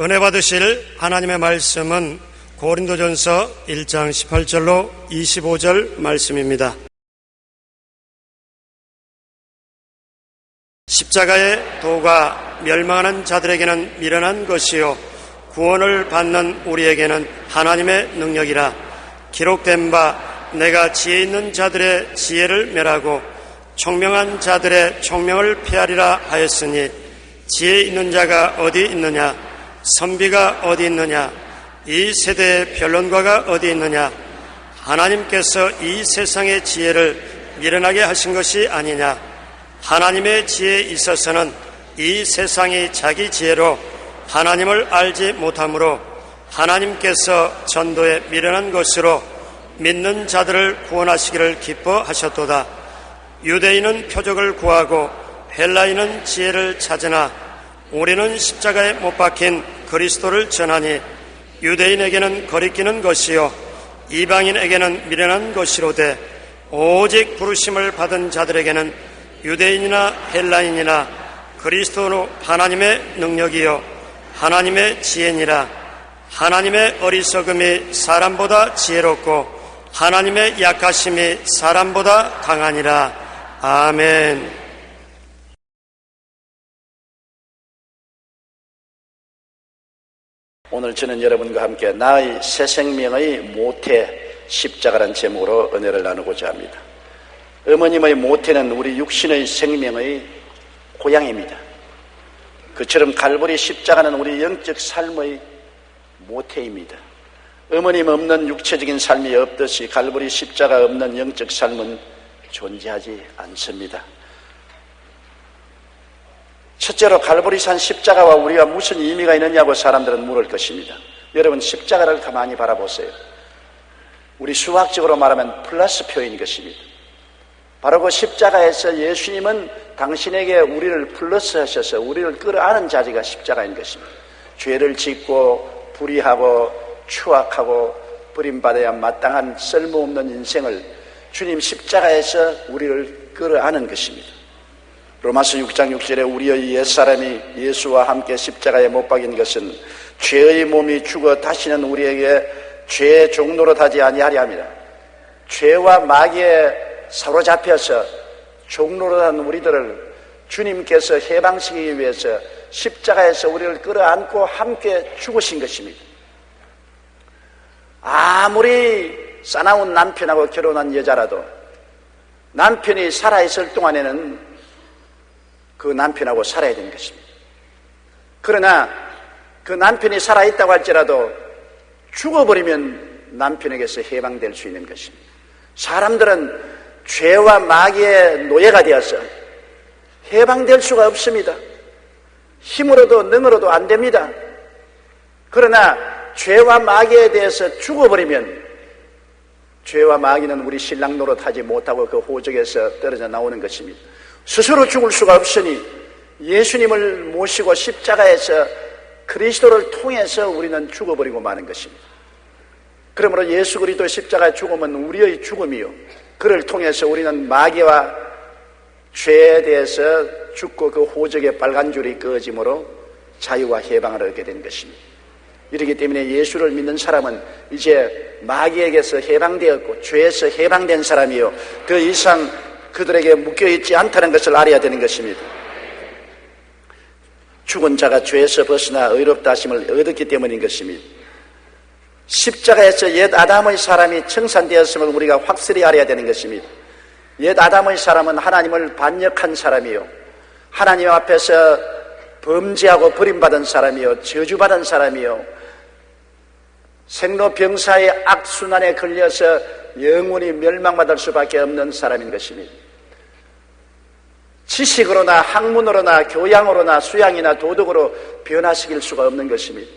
은혜 받으실 하나님의 말씀은 고린도전서 1장 18절로 25절 말씀입니다. 십자가의 도가 멸망하는 자들에게는 미련한 것이요 구원을 받는 우리에게는 하나님의 능력이라. 기록된 바 내가 지혜 있는 자들의 지혜를 멸하고 총명한 자들의 총명을 피하리라 하였으니, 지혜 있는 자가 어디 있느냐? 선비가 어디 있느냐? 이 세대의 변론가가 어디 있느냐? 하나님께서 이 세상의 지혜를 미련하게 하신 것이 아니냐? 하나님의 지혜에 있어서는 이 세상이 자기 지혜로 하나님을 알지 못하므로 하나님께서 전도에 미련한 것으로 믿는 자들을 구원하시기를 기뻐하셨도다. 유대인은 표적을 구하고 헬라인은 지혜를 찾으나 우리는 십자가에 못 박힌 그리스도를 전하니, 유대인에게는 거리끼는 것이요 이방인에게는 미련한 것이로되 오직 부르심을 받은 자들에게는 유대인이나 헬라인이나 그리스도로 하나님의 능력이요 하나님의 지혜니라. 하나님의 어리석음이 사람보다 지혜롭고 하나님의 약하심이 사람보다 강하니라. 아멘. 오늘 저는 여러분과 함께 나의 새 생명의 모태 십자가라는 제목으로 은혜를 나누고자 합니다. 어머님의 모태는 우리 육신의 생명의 고향입니다. 그처럼 갈보리 십자가는 우리 영적 삶의 모태입니다. 어머님 없는 육체적인 삶이 없듯이 갈보리 십자가 없는 영적 삶은 존재하지 않습니다. 첫째로 갈보리산 십자가와 우리가 무슨 의미가 있느냐고 사람들은 물을 것입니다. 여러분, 십자가를 가만히 바라보세요. 우리 수학적으로 말하면 플러스 표인 것입니다. 바로 그 십자가에서 예수님은 당신에게 우리를 플러스 하셔서 우리를 끌어안은 자리가 십자가인 것입니다. 죄를 짓고 불의하고 추악하고 버림받아야 마땅한 쓸모없는 인생을 주님 십자가에서 우리를 끌어안은 것입니다. 로마서 6장 6절에 우리의 옛사람이 예수와 함께 십자가에 못 박인 것은 죄의 몸이 죽어 다시는 우리에게 죄의 종로로 타지 아니하려 함이라. 죄와 마귀에 사로잡혀서 종로로 한 우리들을 주님께서 해방시키기 위해서 십자가에서 우리를 끌어안고 함께 죽으신 것입니다. 아무리 싸나운 남편하고 결혼한 여자라도 남편이 살아있을 동안에는 그 남편하고 살아야 되는 것입니다. 그러나 그 남편이 살아있다고 할지라도 죽어버리면 남편에게서 해방될 수 있는 것입니다. 사람들은 죄와 마귀의 노예가 되어서 해방될 수가 없습니다. 힘으로도 능으로도 안 됩니다. 그러나 죄와 마귀에 대해서 죽어버리면 죄와 마귀는 우리 신랑 노릇하지 못하고 그 호적에서 떨어져 나오는 것입니다. 스스로 죽을 수가 없으니 예수님을 모시고 십자가에서 그리스도를 통해서 우리는 죽어버리고 마는 것입니다. 그러므로 예수 그리스도의 십자가의 죽음은 우리의 죽음이요, 그를 통해서 우리는 마귀와 죄에 대해서 죽고 그 호적의 빨간 줄이 꺼짐으로 자유와 해방을 얻게 된 것입니다. 이렇기 때문에 예수를 믿는 사람은 이제 마귀에게서 해방되었고 죄에서 해방된 사람이요, 더 이상 그들에게 묶여있지 않다는 것을 알아야 되는 것입니다. 죽은 자가 죄에서 벗어나 의롭다 하심을 얻었기 때문인 것입니다. 십자가에서 옛 아담의 사람이 청산되었음을 우리가 확실히 알아야 되는 것입니다. 옛 아담의 사람은 하나님을 반역한 사람이요, 하나님 앞에서 범죄하고 버림받은 사람이요, 저주받은 사람이요, 생로병사의 악순환에 걸려서 영원히 멸망받을 수밖에 없는 사람인 것입니다. 지식으로나 학문으로나 교양으로나 수양이나 도덕으로 변화시킬 수가 없는 것입니다.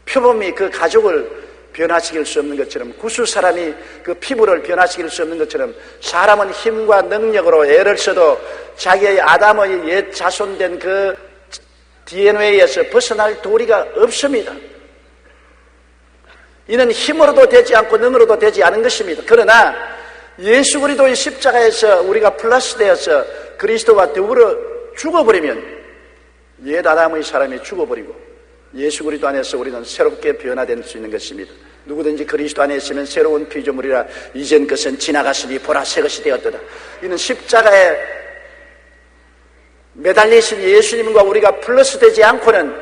표범이 그 가족을 변화시킬 수 없는 것처럼, 구수 사람이 그 피부를 변화시킬 수 없는 것처럼, 사람은 힘과 능력으로 애를 써도 자기의 아담의 옛 자손된 그 DNA에서 벗어날 도리가 없습니다. 이는 힘으로도 되지 않고 능으로도 되지 않은 것입니다. 그러나 예수 그리스도의 십자가에서 우리가 플러스 되어서 그리스도와 더불어 죽어버리면 옛 아담의 사람이 죽어버리고 예수 그리스도 안에서 우리는 새롭게 변화될 수 있는 것입니다. 누구든지 그리스도 안에 있으면 새로운 피조물이라 이전 것은 지나갔으니 보라 새 것이 되었도다. 이는 십자가에 매달리신 예수님과 우리가 플러스 되지 않고는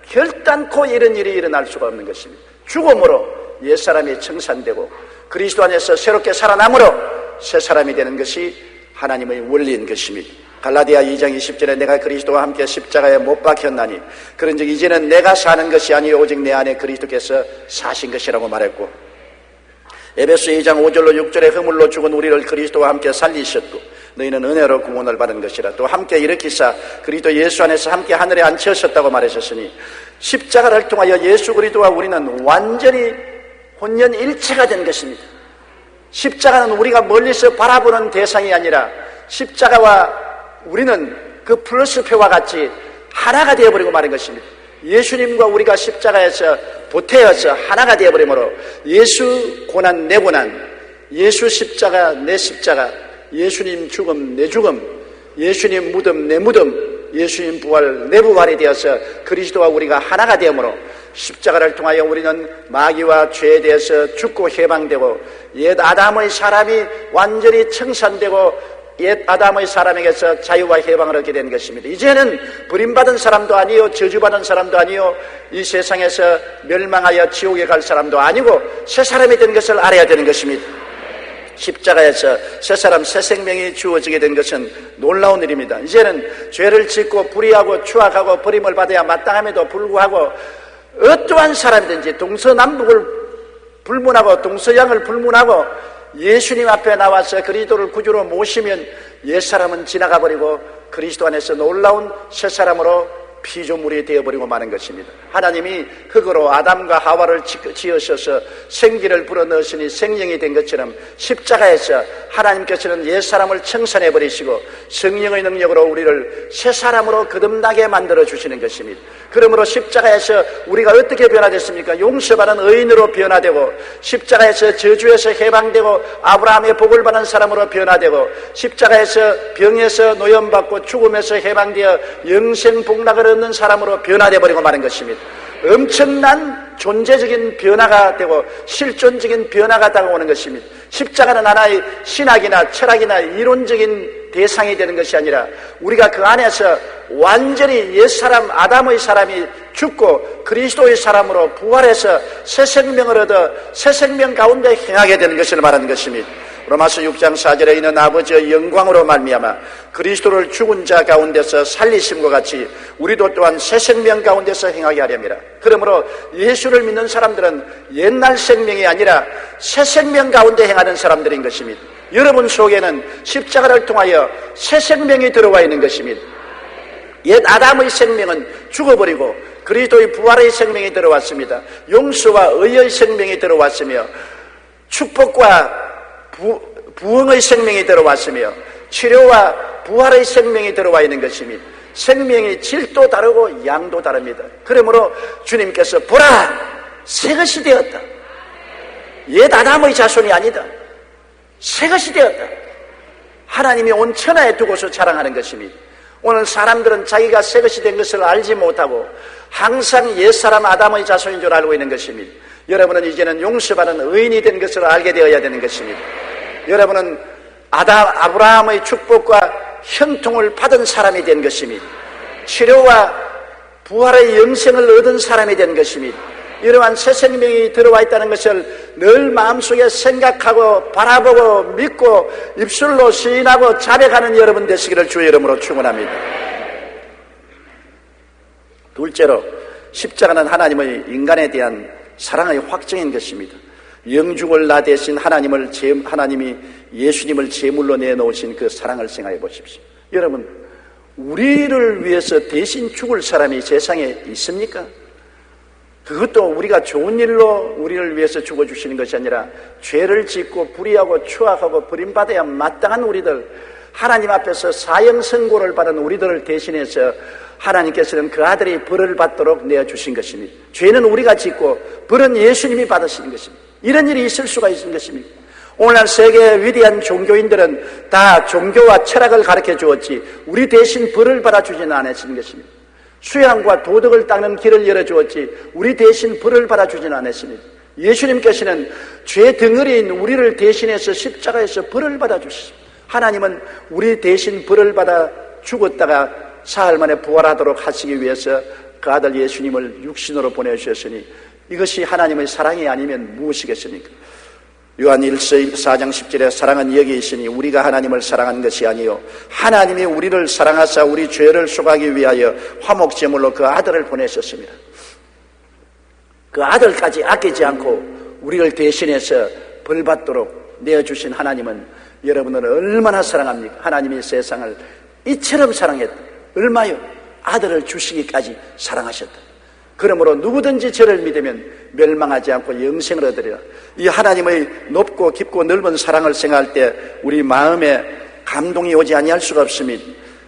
결단코 이런 일이 일어날 수가 없는 것입니다. 죽음으로 옛사람이 청산되고 그리스도 안에서 새롭게 살아남으로 새 사람이 되는 것이 하나님의 원리인 것입니다. 갈라디아 2장 20절에 내가 그리스도와 함께 십자가에 못 박혔나니 그런즉 이제는 내가 사는 것이 아니요 오직 내 안에 그리스도께서 사신 것이라고 말했고, 에베소 2장 5절로 6절에 허물로 죽은 우리를 그리스도와 함께 살리셨고 너희는 은혜로 구원을 받은 것이라. 또 함께 일으키사 그리스도 예수 안에서 함께 하늘에 앉히셨다고 말하셨으니 십자가를 통하여 예수 그리스도와 우리는 완전히 혼연일체가 된 것입니다. 십자가는 우리가 멀리서 바라보는 대상이 아니라 십자가와 우리는 그 플러스표와 같이 하나가 되어버리고 마는 것입니다. 예수님과 우리가 십자가에서 보태어서 하나가 되어버리므로 예수 고난 내 고난, 예수 십자가 내 십자가, 예수님 죽음 내 죽음, 예수님 무덤 내 무덤, 예수님 부활 내 부활이 되어서 그리스도와 우리가 하나가 되므로 십자가를 통하여 우리는 마귀와 죄에 대해서 죽고 해방되고 옛 아담의 사람이 완전히 청산되고 옛 아담의 사람에게서 자유와 해방을 얻게 된 것입니다. 이제는 버림받은 사람도 아니요 저주받은 사람도 아니요 이 세상에서 멸망하여 지옥에 갈 사람도 아니고 새 사람이 된 것을 알아야 되는 것입니다. 십자가에서 새 사람 새 생명이 주어지게 된 것은 놀라운 일입니다. 이제는 죄를 짓고 불의하고 추악하고 버림을 받아야 마땅함에도 불구하고 어떠한 사람이든지 동서남북을 불문하고 동서양을 불문하고 예수님 앞에 나와서 그리스도를 구주로 모시면 옛사람은 지나가 버리고 그리스도 안에서 놀라운 새사람으로 피조물이 되어버리고 마는 것입니다. 하나님이 흙으로 아담과 하와를 지으셔서 생기를 불어넣으시니 생명이 된 것처럼 십자가에서 하나님께서는 옛사람을 청산해버리시고 성령의 능력으로 우리를 새사람으로 거듭나게 만들어주시는 것입니다. 그러므로 십자가에서 우리가 어떻게 변화됐습니까? 용서받은 의인으로 변화되고 십자가에서 저주에서 해방되고 아브라함의 복을 받은 사람으로 변화되고 십자가에서 병에서 노염받고 죽음에서 해방되어 영생 복락을 얻는 사람으로 변화되어 버리고 마는 것입니다. 엄청난 존재적인 변화가 되고 실존적인 변화가 다가오는 것입니다. 십자가는 하나의 신학이나 철학이나 이론적인 대상이 되는 것이 아니라 우리가 그 안에서 완전히 옛사람 아담의 사람이 죽고 그리스도의 사람으로 부활해서 새 생명을 얻어 새 생명 가운데 행하게 되는 것을 말하는 것입니다. 로마서 6장 4절에 이는 아버지의 영광으로 말미암아 그리스도를 죽은 자 가운데서 살리심과 같이 우리도 또한 새 생명 가운데서 행하게 하렵니다. 그러므로 예수를 믿는 사람들은 옛날 생명이 아니라 새 생명 가운데 행하는 사람들인 것입니다. 여러분 속에는 십자가를 통하여 새 생명이 들어와 있는 것입니다. 옛 아담의 생명은 죽어버리고 그리스도의 부활의 생명이 들어왔습니다. 용서와 의의 생명이 들어왔으며 축복과 부흥의 생명이 들어왔으며 치료와 부활의 생명이 들어와 있는 것입니다. 생명이 질도 다르고 양도 다릅니다. 그러므로 주님께서 보라 새 것이 되었다. 옛 아담의 자손이 아니다. 새 것이 되었다. 하나님이 온 천하에 두고서 자랑하는 것입니다. 오늘 사람들은 자기가 새 것이 된 것을 알지 못하고 항상 옛사람 아담의 자손인 줄 알고 있는 것입니다. 여러분은 이제는 용서받은 의인이 된 것을 알게 되어야 되는 것입니다. 여러분은 아브라함의 축복과 형통을 받은 사람이 된 것입니다. 치료와 부활의 영생을 얻은 사람이 된 것입니다. 이러한 새 생명이 들어와 있다는 것을 늘 마음속에 생각하고 바라보고 믿고 입술로 시인하고 자백하는 여러분 되시기를 주의 이름으로 축원합니다. 둘째로 십자가는 하나님의 인간에 대한 사랑의 확증인 것입니다. 영죽을 나 대신 하나님이 예수님을 제물로 내놓으신 그 사랑을 생각해 보십시오. 여러분, 우리를 위해서 대신 죽을 사람이 세상에 있습니까? 그것도 우리가 좋은 일로 우리를 위해서 죽어주시는 것이 아니라 죄를 짓고 불의하고 추악하고 버림받아야 마땅한 우리들, 하나님 앞에서 사형선고를 받은 우리들을 대신해서 하나님께서는 그 아들이 벌을 받도록 내어주신 것입니다. 죄는 우리가 짓고 벌은 예수님이 받으시는 것입니다. 이런 일이 있을 수가 있는 것입니다. 오늘날 세계의 위대한 종교인들은 다 종교와 철학을 가르쳐 주었지 우리 대신 벌을 받아주지는 않았는 것입니다. 수양과 도덕을 닦는 길을 열어주었지 우리 대신 벌을 받아주지는 않았습니다. 예수님께서는 죄 덩어리인 우리를 대신해서 십자가에서 벌을 받아주셨습니다. 하나님은 우리 대신 벌을 받아 죽었다가 사흘 만에 부활하도록 하시기 위해서 그 아들 예수님을 육신으로 보내주셨으니 이것이 하나님의 사랑이 아니면 무엇이겠습니까? 요한 1서 4장 10절에 사랑은 여기 있으니 우리가 하나님을 사랑한 것이 아니요 하나님이 우리를 사랑하사 우리 죄를 속하기 위하여 화목제물로 그 아들을 보내셨습니다. 그 아들까지 아끼지 않고 우리를 대신해서 벌받도록 내어주신 하나님은 여러분을 얼마나 사랑합니까? 하나님이 세상을 이처럼 사랑했다. 얼마요? 아들을 주시기까지 사랑하셨다. 그러므로 누구든지 저를 믿으면 멸망하지 않고 영생을 얻으리라. 이 하나님의 높고 깊고 넓은 사랑을 생각할 때 우리 마음에 감동이 오지 아니할 수가 없습니다.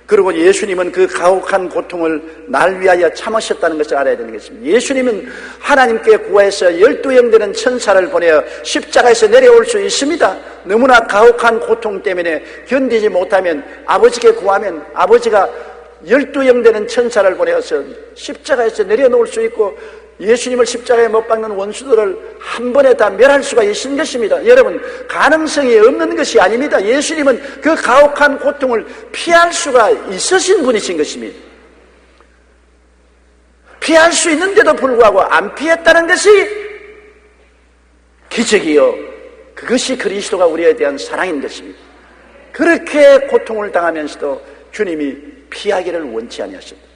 그리고 예수님은 그 가혹한 고통을 날 위하여 참으셨다는 것을 알아야 되는 것입니다. 예수님은 하나님께 구하여서 12형 되는 천사를 보내어 십자가에서 내려올 수 있습니다. 너무나 가혹한 고통 때문에 견디지 못하면 아버지께 구하면 아버지가 12형 되는 천사를 보내어서 십자가에서 내려놓을 수 있고 예수님을 십자가에 못 박는 원수들을 한 번에 다 멸할 수가 있는 것입니다. 여러분, 가능성이 없는 것이 아닙니다. 예수님은 그 가혹한 고통을 피할 수가 있으신 분이신 것입니다. 피할 수 있는데도 불구하고 안 피했다는 것이 기적이요, 그것이 그리스도가 우리에 대한 사랑인 것입니다. 그렇게 고통을 당하면서도 주님이 피하기를 원치 아니하십니다.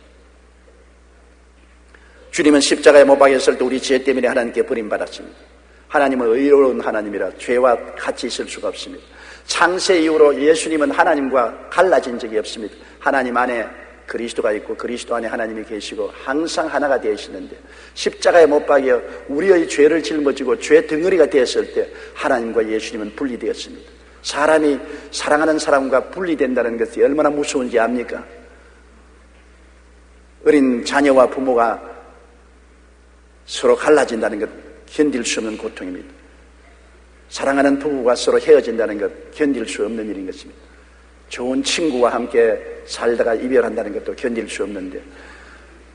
주님은 십자가에 못 박혔을 때 우리 죄 때문에 하나님께 버림받았습니다. 하나님은 의로운 하나님이라 죄와 같이 있을 수가 없습니다. 창세 이후로 예수님은 하나님과 갈라진 적이 없습니다. 하나님 안에 그리스도가 있고 그리스도 안에 하나님이 계시고 항상 하나가 되시는데 십자가에 못 박여 우리의 죄를 짊어지고 죄 덩어리가 되었을 때 하나님과 예수님은 분리되었습니다. 사람이 사랑하는 사람과 분리된다는 것이 얼마나 무서운지 압니까? 어린 자녀와 부모가 서로 갈라진다는 것 견딜 수 없는 고통입니다. 사랑하는 부부가 서로 헤어진다는 것 견딜 수 없는 일인 것입니다. 좋은 친구와 함께 살다가 이별한다는 것도 견딜 수 없는데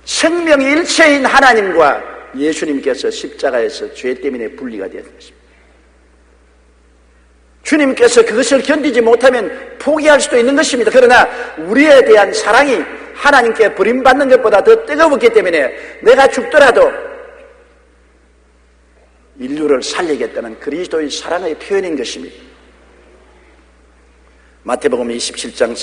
생명 일체인 하나님과 예수님께서 십자가에서 죄 때문에 분리가 되었는 것입니다. 주님께서 그것을 견디지 못하면 포기할 수도 있는 것입니다. 그러나 우리에 대한 사랑이 하나님께 버림받는 것보다 더 뜨거웠기 때문에 내가 죽더라도 인류를 살리겠다는 그리스도의 사랑의 표현인 것입니다. 마태복음 27장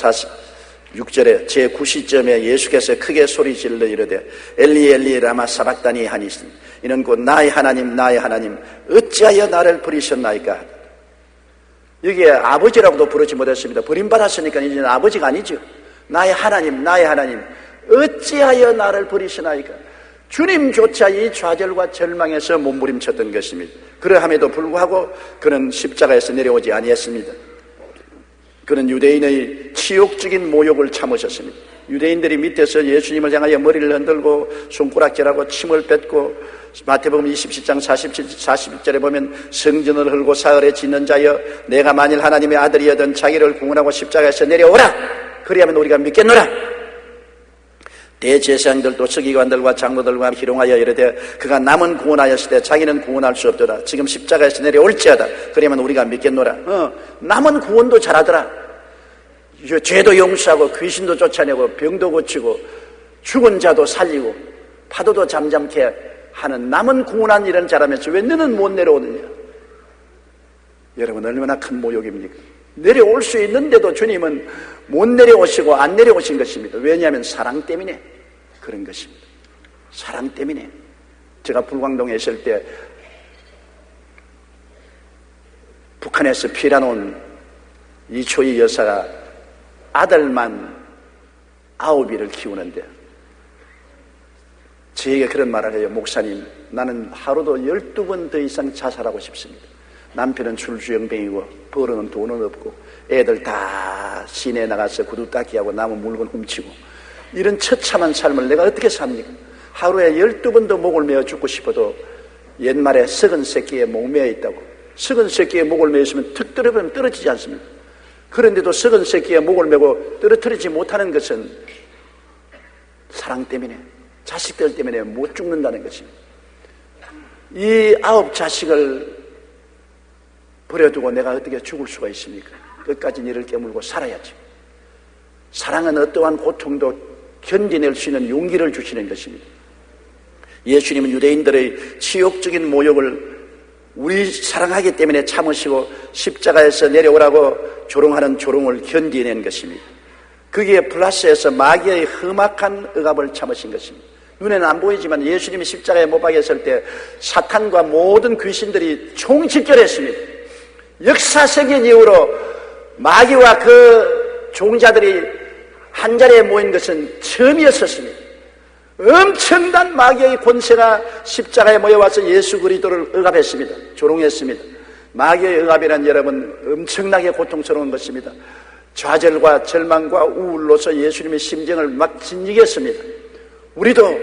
46절에 제9시점에 예수께서 크게 소리질러 이르되 엘리 엘리 라마 사박다니 하니시니 이는 곧 나의 하나님 나의 하나님 어찌하여 나를 버리셨나이까. 여기에 아버지라고도 부르지 못했습니다. 버림받았으니까 이제는 아버지가 아니죠. 나의 하나님 나의 하나님 어찌하여 나를 버리시나이까. 주님조차 이 좌절과 절망에서 몸부림쳤던 것입니다. 그러함에도 불구하고 그는 십자가에서 내려오지 아니했습니다. 그는 유대인의 치욕적인 모욕을 참으셨습니다. 유대인들이 밑에서 예수님을 향하여 머리를 흔들고 손가락질하고 침을 뱉고 마태복음 27장 41절에 보면 성전을 헐고 사흘에 짓는 자여 내가 만일 하나님의 아들이여든 자기를 구원하고 십자가에서 내려오라 그리하면 우리가 믿겠노라. 대제사장들도 서기관들과 장로들과 희롱하여 이르되 그가 남은 구원하였을 때 자기는 구원할 수 없더라. 지금 십자가에서 내려올지어다. 그러면 우리가 믿겠노라. 남은 구원도 잘하더라. 죄도 용서하고 귀신도 쫓아내고 병도 고치고 죽은 자도 살리고 파도도 잠잠케 하는 남은 구원한 일은 잘하면서 왜 너는 못 내려오느냐. 여러분 얼마나 큰 모욕입니까? 내려올 수 있는데도 주님은 못 내려오시고 안 내려오신 것입니다. 왜냐하면 사랑 때문에 그런 것입니다. 사랑 때문에. 제가 불광동에 있을 때 북한에서 피난온 이초희 여사가 아들만 9이를 키우는데 저에게 그런 말을 해요. 목사님, 나는 하루도 12번 더 이상 자살하고 싶습니다. 남편은 술주정뱅이고 벌어는 돈은 없고 애들 다 시내에 나가서 구두 닦기하고 남은 물건 훔치고 이런 처참한 삶을 내가 어떻게 삽니까? 하루에 12번도 목을 메어 죽고 싶어도 옛말에 썩은 새끼에 목 메어 있다고 썩은 새끼의 목을 메었으면 턱 떨어지면 떨어지지 않습니다. 그런데도 썩은 새끼의 목을 메고 떨어뜨리지 못하는 것은 사랑 때문에, 자식들 때문에 못 죽는다는 것입니다. 이 9 자식을 버려두고 내가 어떻게 죽을 수가 있습니까? 끝까지 이를 깨물고 살아야지. 사랑은 어떠한 고통도 견디낼 수 있는 용기를 주시는 것입니다. 예수님은 유대인들의 치욕적인 모욕을 우리 사랑하기 때문에 참으시고 십자가에서 내려오라고 조롱하는 조롱을 견디낸 것입니다. 거기에 플러스해서 마귀의 험악한 억압을 참으신 것입니다. 눈에는 안 보이지만 예수님이 십자가에 못 박였을 때 사탄과 모든 귀신들이 총집결했습니다. 역사적인 이후로 마귀와 그 종자들이 한자리에 모인 것은 처음이었습니다. 엄청난 마귀의 권세가 십자가에 모여와서 예수 그리스도를 억압했습니다. 조롱했습니다. 마귀의 억압이란 여러분 엄청나게 고통스러운 것입니다. 좌절과 절망과 우울로서 예수님의 심정을 막 진지했습니다. 우리도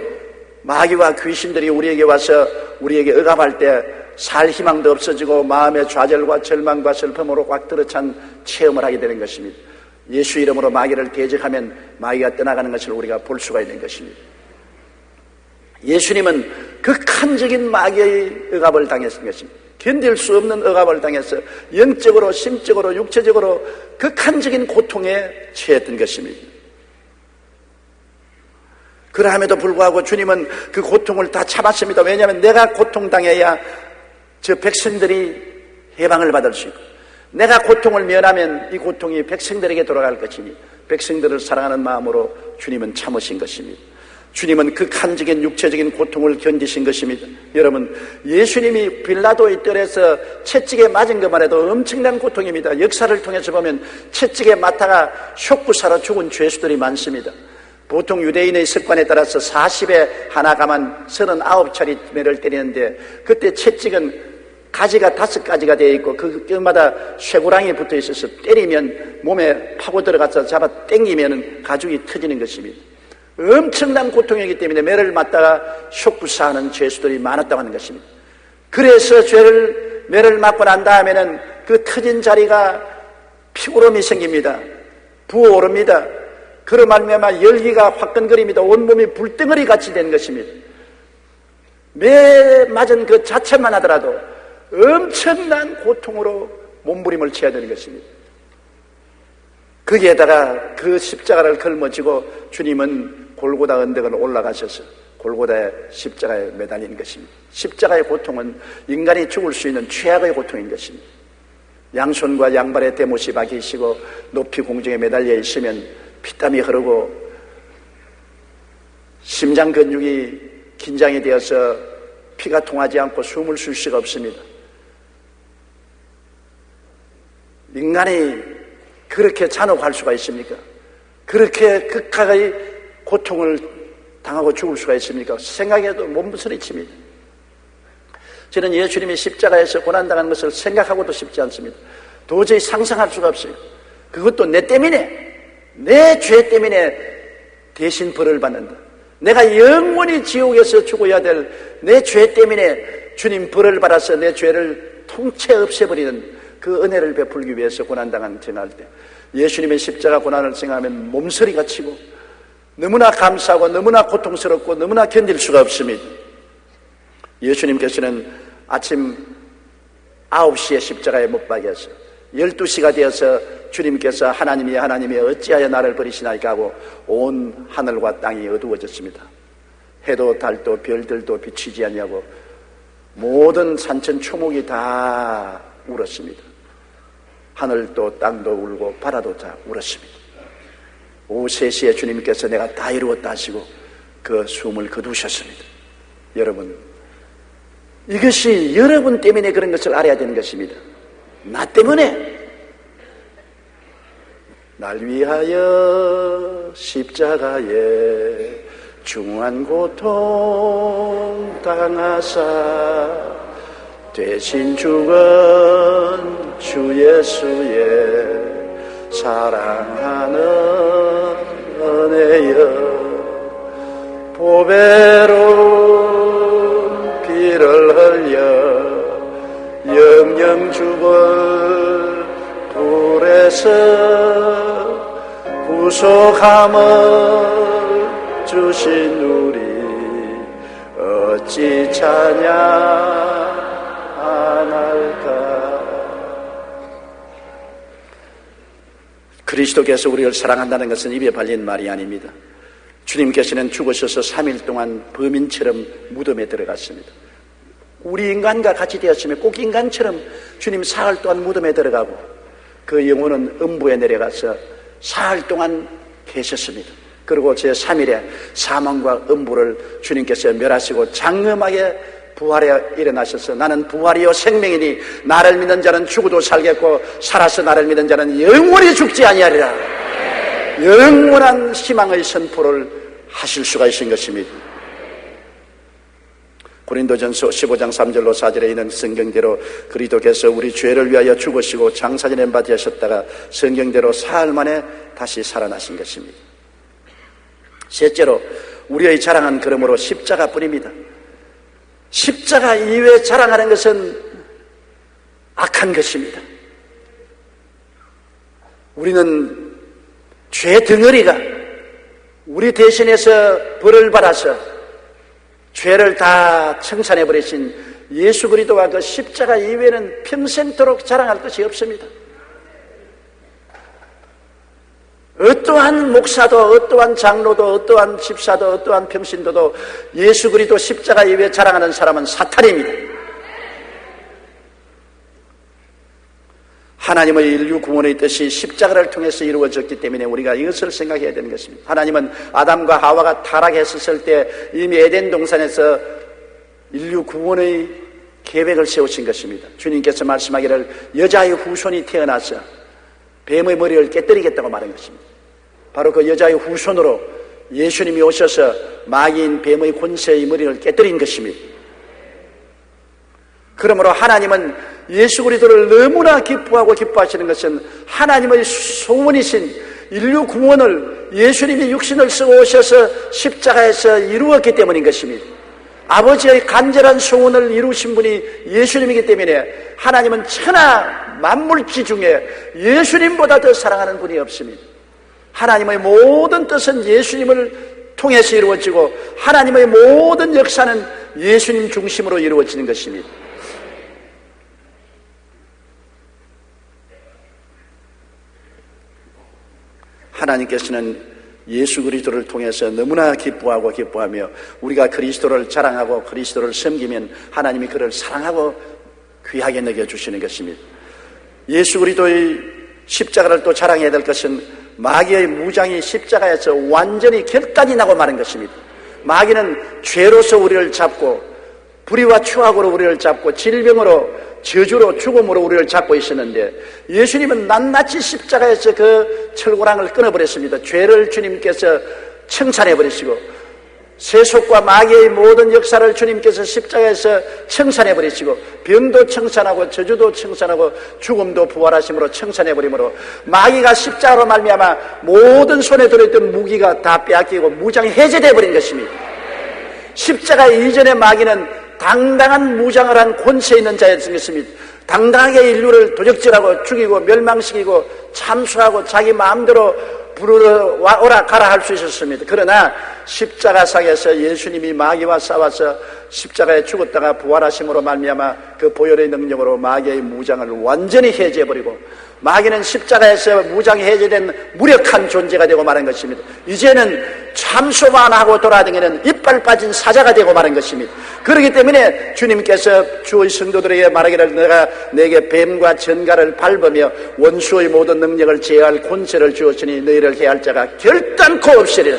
마귀와 귀신들이 우리에게 와서 우리에게 억압할 때 살 희망도 없어지고 마음의 좌절과 절망과 슬픔으로 꽉 들어찬 체험을 하게 되는 것입니다. 예수 이름으로 마귀를 대적하면 마귀가 떠나가는 것을 우리가 볼 수가 있는 것입니다. 예수님은 극한적인 마귀의 억압을 당했던 것입니다. 견딜 수 없는 억압을 당해서 영적으로, 심적으로, 육체적으로 극한적인 고통에 처했던 것입니다. 그러함에도 불구하고 주님은 그 고통을 다 참았습니다. 왜냐하면 내가 고통당해야 저 백성들이 해방을 받을 수 있고, 내가 고통을 면하면 이 고통이 백성들에게 돌아갈 것이니 백성들을 사랑하는 마음으로 주님은 참으신 것입니다. 주님은 극한적인 육체적인 고통을 견디신 것입니다. 여러분, 예수님이 빌라도의 뜰에서 채찍에 맞은 것만 해도 엄청난 고통입니다. 역사를 통해서 보면 채찍에 맞다가 쇼크사로 죽은 죄수들이 많습니다. 보통 유대인의 습관에 따라서 40에 하나 가만 39차례 매를 때리는데, 그때 채찍은 가지가 5가지가 되어 있고 그마다 쇠고랑이 붙어 있어서 때리면 몸에 파고 들어가서 잡아 당기면 가죽이 터지는 것입니다. 엄청난 고통이기 때문에 매를 맞다가 쇼크사하는 죄수들이 많았다고 하는 것입니다. 그래서 매를 맞고 난 다음에는 그 터진 자리가 피고름이 생깁니다. 부어오릅니다. 그로 말미암아 열기가 화끈거립니다. 온몸이 불덩어리 같이 된 것입니다. 매 맞은 그 자체만 하더라도 엄청난 고통으로 몸부림을 쳐야 되는 것입니다. 거기에다가 그 십자가를 걸머지고 주님은 골고다 언덕을 올라가셔서 골고다의 십자가에 매달린 것입니다. 십자가의 고통은 인간이 죽을 수 있는 최악의 고통인 것입니다. 양손과 양발에 대못이 박히시고 높이 공중에 매달려 있으면 피땀이 흐르고 심장 근육이 긴장이 되어서 피가 통하지 않고 숨을 쉴 수가 없습니다. 인간이 그렇게 잔혹할 수가 있습니까? 그렇게 극악의 고통을 당하고 죽을 수가 있습니까? 생각해도 몸부서리칩니다. 저는 예수님이 십자가에서 고난당하는 것을 생각하고도 싶지 않습니다. 도저히 상상할 수가 없어요. 그것도 내 때문에, 내 죄 때문에 대신 벌을 받는다. 내가 영원히 지옥에서 죽어야 될 내 죄 때문에 주님 벌을 받아서 내 죄를 통째 없애버리는 그 은혜를 베풀기 위해서 고난당한 전할 때 예수님의 십자가 고난을 생각하면 몸서리가 치고 너무나 감사하고 너무나 고통스럽고 너무나 견딜 수가 없습니다. 예수님께서는 아침 9시에 십자가에 못 박여서 12시가 되어서 주님께서 하나님이 어찌하여 나를 버리시나이까 하고 온 하늘과 땅이 어두워졌습니다. 해도 달도 별들도 비치지 아니하고 모든 산천 초목이 다 울었습니다. 하늘도 땅도 울고 바다도 다 울었습니다. 오후 3시에 주님께서 내가 다 이루었다 하시고 그 숨을 거두셨습니다. 여러분, 이것이 여러분 때문에 그런 것을 알아야 되는 것입니다. 나 때문에, 날 위하여 십자가에 중한 고통 당하사 대신 죽은 주 예수의 사랑하는 은혜여, 보배로운 피를 흘려 영영 생명주를 불에서 구속함을 주신 우리 어찌 찬양할까. 그리스도께서 우리를 사랑한다는 것은 입에 발린 말이 아닙니다. 주님께서는 죽으셔서 3일 동안 범인처럼 무덤에 들어갔습니다. 우리 인간과 같이 되었으면 꼭 인간처럼 주님 사흘 동안 무덤에 들어가고 그 영혼은 음부에 내려가서 사흘 동안 계셨습니다. 그리고 제3일에 사망과 음부를 주님께서 멸하시고 장엄하게 부활에 일어나셔서 나는 부활이요 생명이니 나를 믿는 자는 죽어도 살겠고 살아서 나를 믿는 자는 영원히 죽지 아니하리라. 영원한 희망의 선포를 하실 수가 있는 것입니다. 고린도전서 15장 3절로 4절에 있는 성경대로 그리스도께서 우리 죄를 위하여 죽으시고 장사지낸 바 되셨다가 성경대로 사흘 만에 다시 살아나신 것입니다. 셋째로 우리의 자랑은 그러므로 십자가뿐입니다. 십자가 이외에 자랑하는 것은 악한 것입니다. 우리는 죄 덩어리가 우리 대신해서 벌을 받아서 죄를 다 청산해버리신 예수 그리스도와 그 십자가 이외에는 평생토록 자랑할 것이 없습니다. 어떠한 목사도 어떠한 장로도 어떠한 집사도 어떠한 평신도도 예수 그리스도 십자가 이외에 자랑하는 사람은 사탄입니다. 하나님의 인류 구원의 뜻이 십자가를 통해서 이루어졌기 때문에 우리가 이것을 생각해야 되는 것입니다. 하나님은 아담과 하와가 타락했을 때 이미 에덴 동산에서 인류 구원의 계획을 세우신 것입니다. 주님께서 말씀하기를 여자의 후손이 태어나서 뱀의 머리를 깨뜨리겠다고 말한 것입니다. 바로 그 여자의 후손으로 예수님이 오셔서 마귀인 뱀의 권세의 머리를 깨뜨린 것입니다. 그러므로 하나님은 예수 그리스도를 너무나 기뻐하고 기뻐하시는 것은 하나님의 소원이신 인류 구원을 예수님이 육신을 쓰고 오셔서 십자가에서 이루었기 때문인 것입니다. 아버지의 간절한 소원을 이루신 분이 예수님이기 때문에 하나님은 천하 만물지 중에 예수님보다 더 사랑하는 분이 없습니다. 하나님의 모든 뜻은 예수님을 통해서 이루어지고 하나님의 모든 역사는 예수님 중심으로 이루어지는 것입니다. 하나님께서는 예수 그리스도를 통해서 너무나 기뻐하고 기뻐하며 우리가 그리스도를 자랑하고 그리스도를 섬기면 하나님이 그를 사랑하고 귀하게 여겨주시는 것입니다. 예수 그리스도의 십자가를 또 자랑해야 될 것은 마귀의 무장이 십자가에서 완전히 결단이 나고 마는 것입니다. 마귀는 죄로서 우리를 잡고 불의와 추악으로 우리를 잡고 질병으로 저주로 죽음으로 우리를 잡고 있었는데 예수님은 낱낱이 십자가에서 그 철고랑을 끊어버렸습니다. 죄를 주님께서 청산해버리시고 세속과 마귀의 모든 역사를 주님께서 십자가에서 청산해버리시고 병도 청산하고 저주도 청산하고 죽음도 부활하심으로 청산해버리므로 마귀가 십자가로 말미암아 모든 손에 들어있던 무기가 다 빼앗기고 무장이 해제되어버린 것입니다. 십자가 이전의 마귀는 당당한 무장을 한 권세 있는 자였습니다. 당당하게 인류를 도적질하고 죽이고 멸망시키고 참수하고 자기 마음대로 부르러 오라 가라 할 수 있었습니다. 그러나 십자가상에서 예수님이 마귀와 싸워서 십자가에 죽었다가 부활하심으로 말미암아 그 보혈의 능력으로 마귀의 무장을 완전히 해제해버리고 마귀는 십자가에서 무장이 해제된 무력한 존재가 되고 말한 것입니다. 이제는 참소만 하고 돌아다니는 이빨 빠진 사자가 되고 말한 것입니다. 그렇기 때문에 주님께서 주의 성도들에게 말하기를 내가 내게 뱀과 전갈을 밟으며 원수의 모든 능력을 제어할 권세를 주었으니 너희를 해할 자가 결단코 없으리라.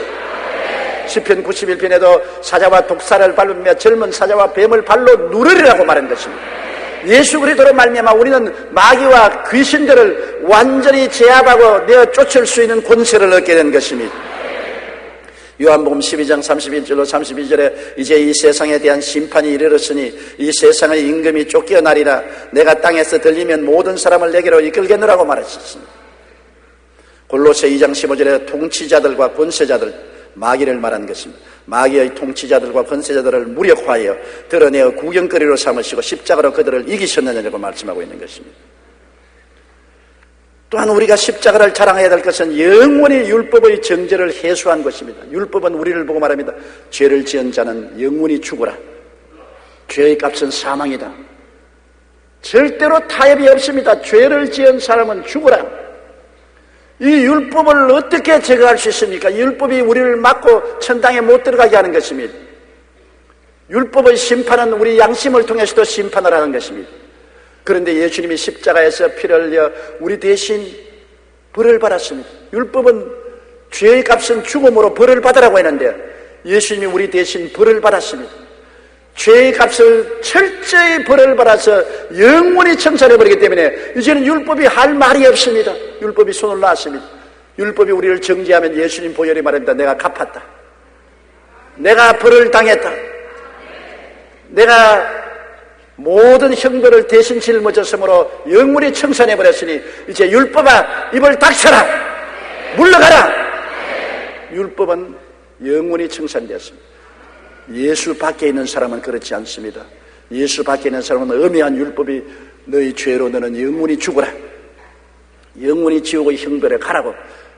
시편 91편에도 사자와 독사를 밟으며 젊은 사자와 뱀을 발로 누르리라고 말한 것입니다. 예수 그리스도로 말미암아 우리는 마귀와 귀신들을 완전히 제압하고 내어 쫓을 수 있는 권세를 얻게 된 것입니다. 요한복음 12장 31절로 32절에 이제 이 세상에 대한 심판이 이르렀으니 이 세상의 임금이 쫓겨나리라. 내가 땅에서 들리면 모든 사람을 내게로 이끌겠노라고 말하셨습니다. 골로새 2장 15절에 통치자들과 권세자들 마귀를 말하는 것입니다. 마귀의 통치자들과 권세자들을 무력화하여 드러내어 구경거리로 삼으시고 십자가로 그들을 이기셨느냐고 말씀하고 있는 것입니다. 또한 우리가 십자가를 자랑해야 될 것은 영원히 율법의 정죄를 해소한 것입니다. 율법은 우리를 보고 말합니다. 죄를 지은 자는 영원히 죽어라. 죄의 값은 사망이다. 절대로 타협이 없습니다. 죄를 지은 사람은 죽어라. 이 율법을 어떻게 제거할 수 있습니까? 율법이 우리를 막고 천당에 못 들어가게 하는 것입니다. 율법의 심판은 우리 양심을 통해서도 심판을 하는 것입니다. 그런데 예수님이 십자가에서 피를 흘려 우리 대신 벌을 받았습니다. 율법은 죄의 값은 죽음으로 벌을 받으라고 했는데 예수님이 우리 대신 벌을 받았습니다. 죄의 값을 철저히 벌을 받아서 영원히 청산해버리기 때문에 이제는 율법이 할 말이 없습니다. 율법이 손을 놨습니다. 율법이 우리를 정죄하면 예수님 보혈이 말합니다. 내가 갚았다. 내가 벌을 당했다. 내가 모든 형벌을 대신 짊어졌으므로 영원히 청산해버렸으니 이제 율법아 입을 닥쳐라. 물러가라. 율법은 영원히 청산되었습니다. 예수 밖에 있는 사람은 그렇지 않습니다. 예수 밖에 있는 사람은 엄해한 율법이 너희 죄로 너는 영원히 죽어라. 영원히 지옥의 형벌에 가라고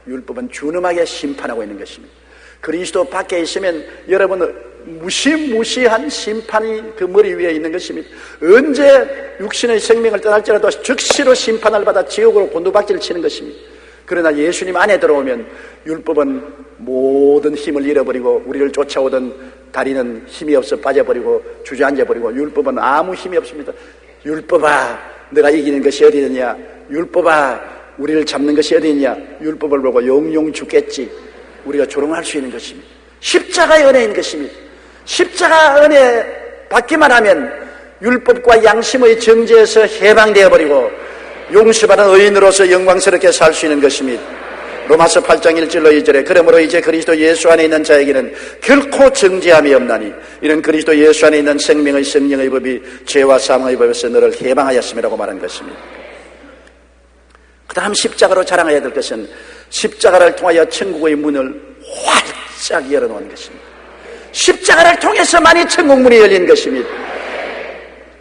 율법은 준엄하게 심판하고 있는 것입니다. 그리스도 밖에 있으면 여러분은 무시무시한 심판이 그 머리 위에 있는 것입니다. 언제 육신의 생명을 떠날지라도 즉시로 심판을 받아 지옥으로 곤두박질을 치는 것입니다. 그러나 예수님 안에 들어오면 율법은 모든 힘을 잃어버리고 우리를 쫓아오던 다리는 힘이 없어 빠져버리고 주저앉아버리고 율법은 아무 힘이 없습니다. 율법아 내가 이기는 것이 어디 있느냐. 율법아 우리를 잡는 것이 어디 있느냐. 율법을 보고 영영 죽겠지. 우리가 조롱할 수 있는 것입니다. 십자가의 은혜인 것입니다. 십자가 은혜 받기만 하면 율법과 양심의 정죄에서 해방되어 버리고 용서받은 의인으로서 영광스럽게 살 수 있는 것입니다. 로마서 8장 1절로 2절에 그러므로 이제 그리스도 예수 안에 있는 자에게는 결코 정죄함이 없나니 이는 그리스도 예수 안에 있는 생명의 성령의 법이 죄와 사망의 법에서 너를 해방하였음이라고 말한 것입니다. 그 다음 십자가로 자랑해야 될 것은 십자가를 통하여 천국의 문을 활짝 열어놓은 것입니다. 십자가를 통해서만이 천국문이 열린 것입니다.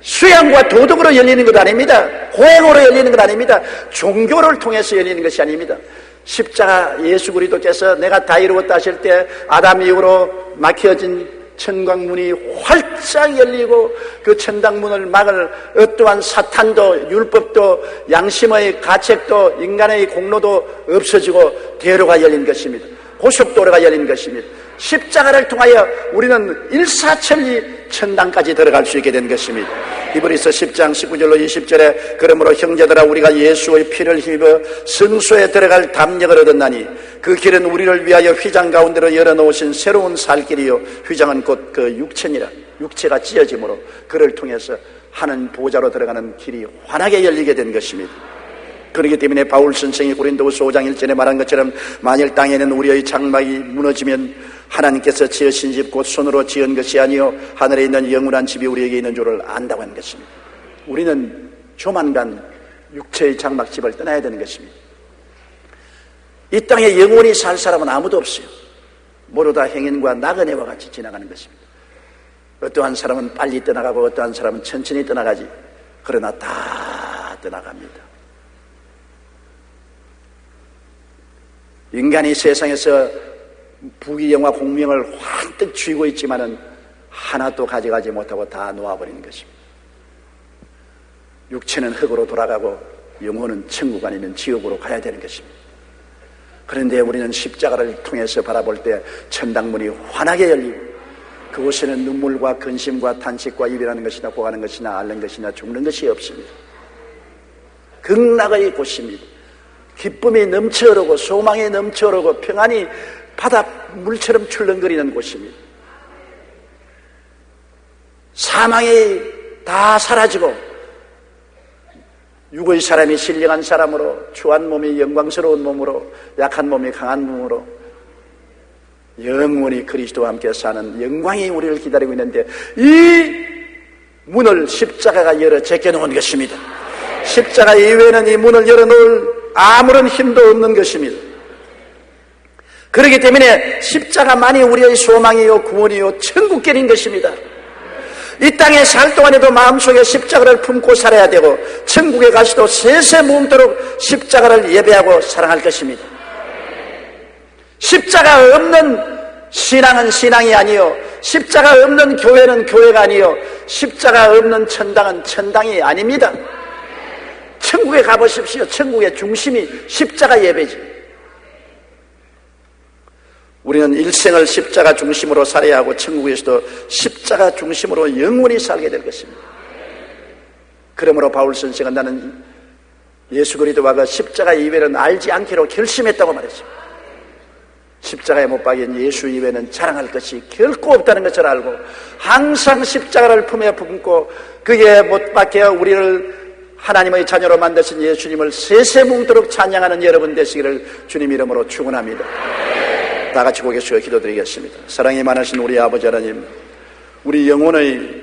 수양과 도덕으로 열리는 것 아닙니다. 호행으로 열리는 것 아닙니다. 종교를 통해서 열리는 것이 아닙니다. 십자가 예수 그리스도께서 내가 다 이루었다 하실 때 아담 이후로 막혀진 천국문이 활짝 열리고 그 천당문을 막을 어떠한 사탄도 율법도 양심의 가책도 인간의 공로도 없어지고 대로가 열린 것입니다. 고속도로가 열린 것입니다. 십자가를 통하여 우리는 일사천리 천당까지 들어갈 수 있게 된 것입니다. 히브리서 10장 19절로 20절에 그러므로 형제들아 우리가 예수의 피를 힘입어 성소에 들어갈 담력을 얻었나니 그 길은 우리를 위하여 휘장 가운데로 열어놓으신 새로운 살 길이요 휘장은 곧 그 육체니라. 육체가 찢어짐으로 그를 통해서 하는 보좌로 들어가는 길이 환하게 열리게 된 것입니다. 그렇기 때문에 바울 선생이 고린도후서 5장 1절에 말한 것처럼 만일 땅에는 우리의 장막이 무너지면 하나님께서 지으신 집 곧 손으로 지은 것이 아니요 하늘에 있는 영원한 집이 우리에게 있는 줄을 안다고 하는 것입니다. 우리는 조만간 육체의 장막집을 떠나야 되는 것입니다. 이 땅에 영원히 살 사람은 아무도 없어요. 모두 다 행인과 나그네와 같이 지나가는 것입니다. 어떠한 사람은 빨리 떠나가고 어떠한 사람은 천천히 떠나가지. 그러나 다 떠나갑니다. 인간이 세상에서 부귀영화 공명을 환뜩 쥐고 있지만은 하나도 가져가지 못하고 다 놓아버리는 것입니다. 육체는 흙으로 돌아가고 영혼은 천국 아니면 지옥으로 가야 되는 것입니다. 그런데 우리는 십자가를 통해서 바라볼 때 천당문이 환하게 열리고 그곳에는 눈물과 근심과 탄식과 이별하는 것이나 고하는 것이나 앓는 것이나 죽는 것이 없습니다. 극락의 곳입니다. 기쁨이 넘쳐오르고 소망이 넘쳐오르고 평안이 바다 물처럼 출렁거리는 곳입니다. 사망이 다 사라지고 육의 사람이 신령한 사람으로 추한 몸이 영광스러운 몸으로 약한 몸이 강한 몸으로 영원히 그리스도와 함께 사는 영광이 우리를 기다리고 있는데 이 문을 십자가가 열어 제껴놓은 것입니다. 십자가 이외에는 이 문을 열어놓을 아무런 힘도 없는 것입니다. 그렇기 때문에 십자가만이 우리의 소망이요 구원이요 천국길인 것입니다. 이 땅에 살 동안에도 마음속에 십자가를 품고 살아야 되고 천국에 가서도 세세 묵도록 십자가를 예배하고 사랑할 것입니다. 십자가 없는 신앙은 신앙이 아니요, 십자가 없는 교회는 교회가 아니요, 십자가 없는 천당은 천당이 아닙니다. 천국에 가보십시오. 천국의 중심이 십자가 예배지. 우리는 일생을 십자가 중심으로 살아야 하고 천국에서도 십자가 중심으로 영원히 살게 될 것입니다. 그러므로 바울 선생은 나는 예수 그리스도와 그 십자가 이외에는 알지 않기로 결심했다고 말했습니다. 십자가에 못 박인 예수 이외에는 자랑할 것이 결코 없다는 것을 알고 항상 십자가를 품에 품고 그에 못 박혀 우리를 하나님의 자녀로 만드신 예수님을 세세뭉도록 찬양하는 여러분 되시기를 주님 이름으로 축원합니다. 다 같이 고개 숙여 기도드리겠습니다. 사랑이 많으신 우리 아버지 하나님, 우리 영혼의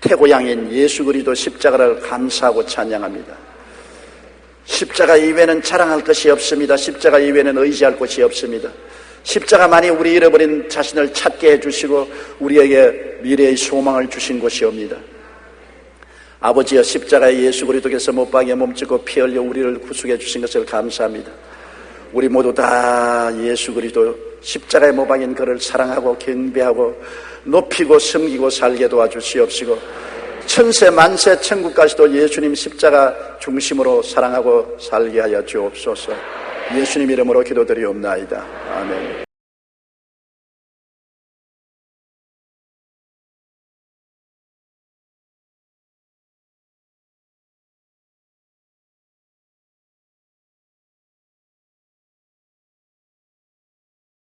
태고양인 예수 그리스도 십자가를 감사하고 찬양합니다. 십자가 이외에는 자랑할 것이 없습니다. 십자가 이외에는 의지할 것이 없습니다. 십자가만이 우리 잃어버린 자신을 찾게 해주시고 우리에게 미래의 소망을 주신 것이옵니다. 아버지여, 십자가에 예수 그리스도께서 못 박여 몸짓고 피 흘려 우리를 구속해 주신 것을 감사합니다. 우리 모두 다 예수 그리스도 십자가에 못 박인 그를 사랑하고 경배하고 높이고 섬기고 살게 도와주시옵시고 천세 만세 천국까지도 예수님 십자가 중심으로 사랑하고 살게 하여 주옵소서. 예수님 이름으로 기도드리옵나이다. 아멘.